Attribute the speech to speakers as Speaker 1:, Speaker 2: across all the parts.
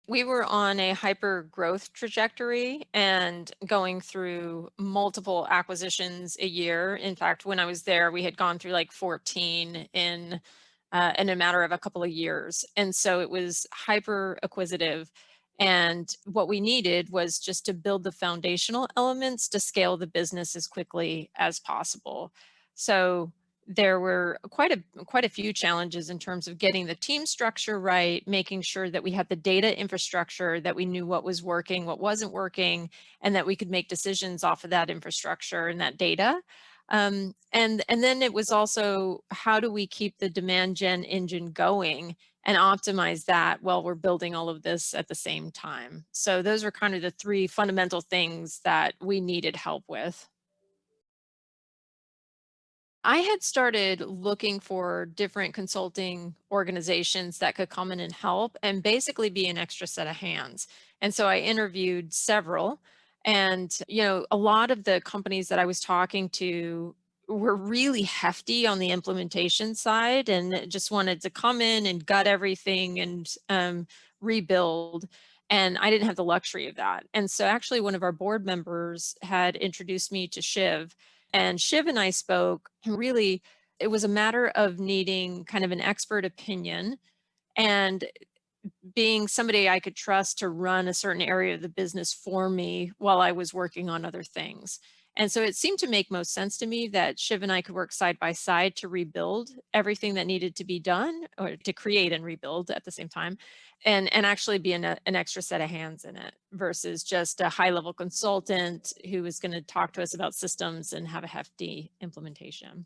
Speaker 1: We were on a hyper growth trajectory and going through multiple acquisitions a year. In fact, when I was there, we had gone through like 14 in a matter of a couple of years. And so it was hyper acquisitive. And what we needed was just to build the foundational elements to scale the business as quickly as possible. So there were quite a few challenges in terms of getting the team structure right, making sure that we had the data infrastructure, that we knew what was working, what wasn't working, and that we could make decisions off of that infrastructure and that data. And then it was also, how do we keep the demand gen engine going and optimize that while we're building all of this at the same time? So those are kind of the three fundamental things that we needed help with. I had started looking for different consulting organizations that could come in and help and basically be an extra set of hands. And so I interviewed several. And, a lot of the companies that I was talking to were really hefty on the implementation side and just wanted to come in and gut everything and rebuild. And I didn't have the luxury of that. And so actually, one of our board members had introduced me to Shiv, and Shiv and I spoke, and really, it was a matter of needing kind of an expert opinion and being somebody I could trust to run a certain area of the business for me while I was working on other things. And so it seemed to make most sense to me that Shiv and I could work side by side to rebuild everything that needed to be done, or to create and rebuild at the same time, and actually be an extra set of hands in it versus just a high level consultant who was going to talk to us about systems and have a hefty implementation.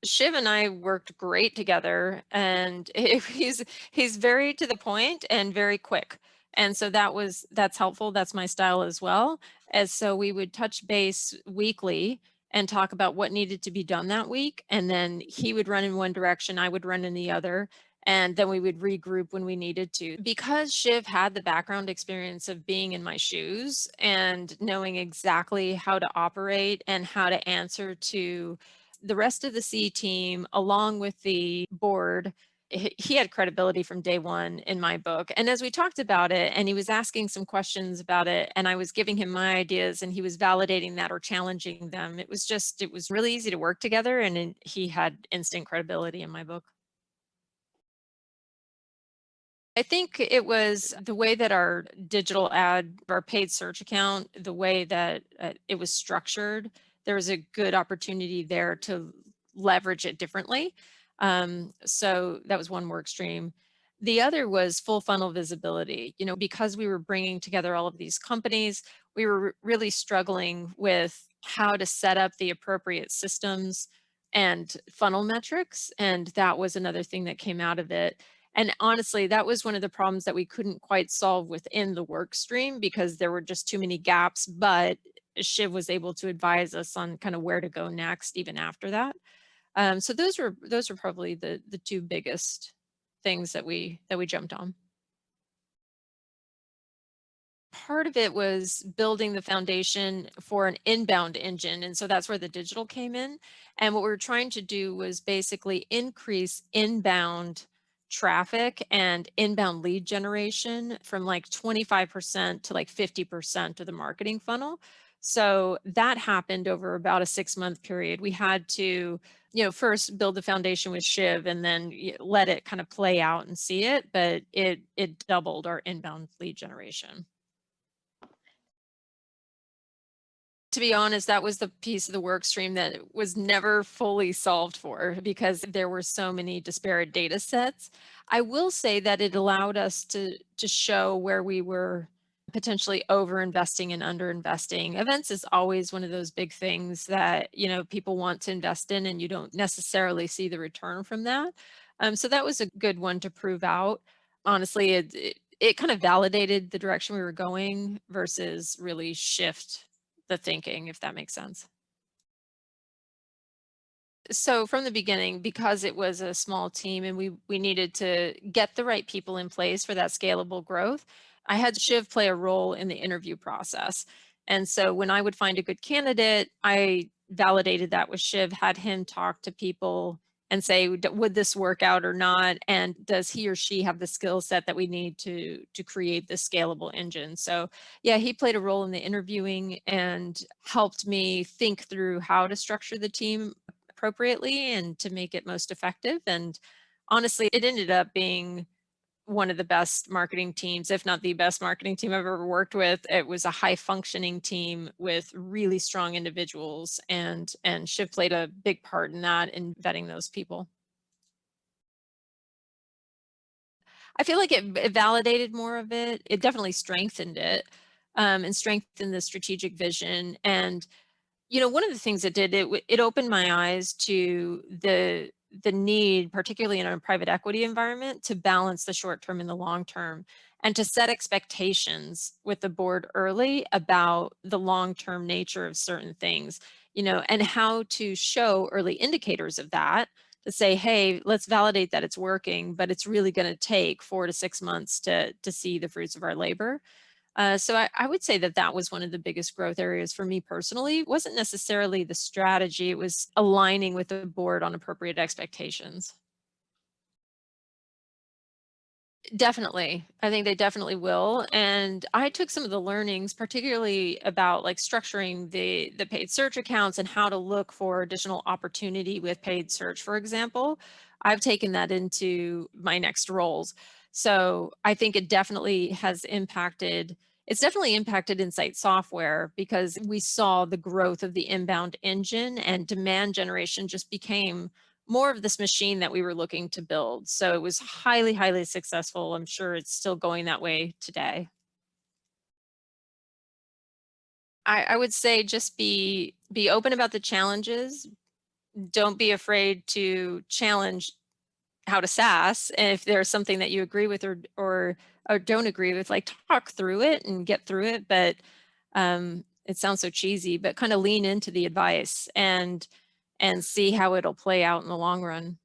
Speaker 1: Shiv and I worked great together, and he's very to the point and very quick. And so that's helpful. That's my style as well. As so we would touch base weekly and talk about what needed to be done that week, and then he would run in one direction, I would run in the other, and then we would regroup when we needed to. Because Shiv had the background experience of being in my shoes and knowing exactly how to operate and how to answer to the rest of the C team, along with the board, he had credibility from day one in my book. And as we talked about it, and he was asking some questions about it, and I was giving him my ideas, and he was validating that or challenging them, it was really easy to work together, and he had instant credibility in my book. I think it was the way that our paid search account, the way that it was structured, there was a good opportunity there to leverage it differently. So that was one work stream. The other was full funnel visibility. Because we were bringing together all of these companies, we were really struggling with how to set up the appropriate systems and funnel metrics. And that was another thing that came out of it. And honestly, that was one of the problems that we couldn't quite solve within the work stream because there were just too many gaps, but Shiv was able to advise us on kind of where to go next even after that. So those were probably the two biggest things that we jumped on. Part of it was building the foundation for an inbound engine, and so that's where the digital came in. And what we were trying to do was basically increase inbound traffic and inbound lead generation from like 25% to like 50% of the marketing funnel. So that happened over about a 6-month period. We had to, first build the foundation with Shiv and then let it kind of play out and see it, but it doubled our inbound lead generation. To be honest, that was the piece of the work stream that was never fully solved for because there were so many disparate data sets. I will say that it allowed us to show where we were potentially over investing and under investing. Events is always one of those big things that, people want to invest in and you don't necessarily see the return from that. So that was a good one to prove out. Honestly, it kind of validated the direction we were going versus really shift the thinking, if that makes sense. So from the beginning, because it was a small team and we needed to get the right people in place for that scalable growth, I had Shiv play a role in the interview process. And so when I would find a good candidate, I validated that with Shiv, had him talk to people and say, would this work out or not? And does he or she have the skill set that we need to create this scalable engine? So yeah, he played a role in the interviewing and helped me think through how to structure the team appropriately and to make it most effective. And honestly, it ended up being one of the best marketing teams, if not the best marketing team I've ever worked with. It was a high functioning team with really strong individuals, and Shiv played a big part in that, in vetting those people. I feel like it validated more of it. It definitely strengthened it, and strengthened the strategic vision. And one of the things it did, it opened my eyes to the need, particularly in a private equity environment, to balance the short term and the long term, and to set expectations with the board early about the long term nature of certain things, and how to show early indicators of that, to say, hey, let's validate that it's working, but it's really going to take 4 to 6 months to see the fruits of our labor. So I would say that that was one of the biggest growth areas for me personally. It wasn't necessarily the strategy, it was aligning with the board on appropriate expectations. Definitely. I think they definitely will. And I took some of the learnings, particularly about like structuring the paid search accounts and how to look for additional opportunity with paid search, for example. I've taken that into my next roles. So I think it's definitely impacted Insight Software, because we saw the growth of the inbound engine, and demand generation just became more of this machine that we were looking to build. So it was highly, highly successful. I'm sure it's still going that way today. I would say just be open about the challenges. Don't be afraid to challenge how to SaaS. And if there's something that you agree with, or don't agree with, like, talk through it and get through it. But it sounds so cheesy, but kind of lean into the advice and see how it'll play out in the long run.